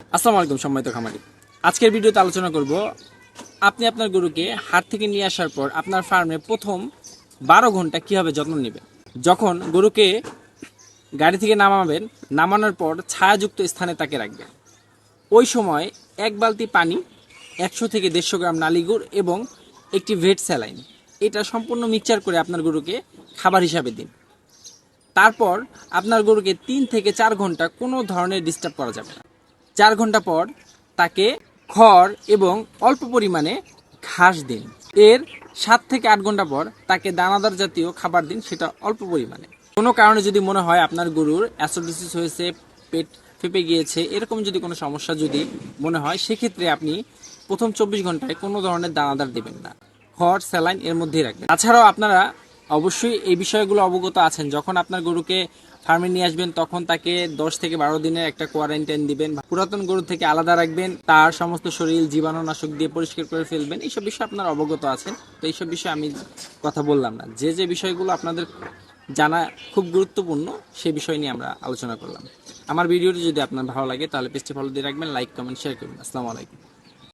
আসসালামু আলাইকুম সম্মানিত খামারি। আজকের ভিডিওতে আলোচনা করব আপনি আপনার গরুকে হাট থেকে নিয়ে আসার পর আপনার ফার্মে প্রথম 12 ঘন্টা কিভাবে যত্ন নেবেন। যখন গরুকে গাড়ি থেকে নামাবেন, নামানোর পর ছায়াযুক্ত স্থানে তাকে রাখবেন। ওই সময় 1 বালতি পানি, 100 থেকে 150 গ্রাম নালিগুড় এবং একটি ভেট স্যালাইন, এটা সম্পূর্ণ মিক্সচার করে আপনার গরুকে খাবার হিসাবে দিন। তারপর আপনার গরুকে 3 থেকে 4 ঘন্টা কোনো ধরনের ডিস্টার্ব করা যাবে না। 4 ঘন্টা পর তাকে খড় এবং অল্প পরিমাণে ঘাস দিন। এর 7 থেকে 8 ঘন্টা পর তাকে দানাদার জাতীয় খাবার দিন, সেটা অল্প পরিমাণে। কোনো কারণে যদি মনে হয় আপনার গরুর অ্যাসিডোসিস হয়েছে, পেট ফেপে গিয়েছে, এরকম যদি কোনো সমস্যা যদি মনে হয়, সেক্ষেত্রে আপনি প্রথম 24 ঘন্টায় কোনো ধরনের দানাদার দেবেন না, খড় স্যালাইন এর মধ্যেই রাখবেন। তাছাড়াও আপনারা অবশ্যই এই বিষয়গুলো অবগত আছেন, যখন আপনার গরুকে ফার্মে নিয়ে আসবেন তখন তাকে 10 থেকে 12 দিনের একটা কোয়ারেন্টাইন দিবেন। পুরাতন গরু থেকে আলাদা রাখবেন, তার সমস্ত শরীর জীবাণুনাশক দিয়ে পরিষ্কার করে ফেলবেন। এইসব বিষয়ে আপনারা অবগত আছেন, তো এইসব বিষয়ে আমি কথা বললাম না। যে যে বিষয়গুলো আপনাদের জানা খুব গুরুত্বপূর্ণ, সেই বিষয় নিয়ে আমরা আলোচনা করলাম। আমার ভিডিওটি যদি আপনার ভালো লাগে তাহলে পেজটি ফলো দিয়ে রাখবেন, লাইক কমেন্ট শেয়ার করবেন। আসসালামু আলাইকুম।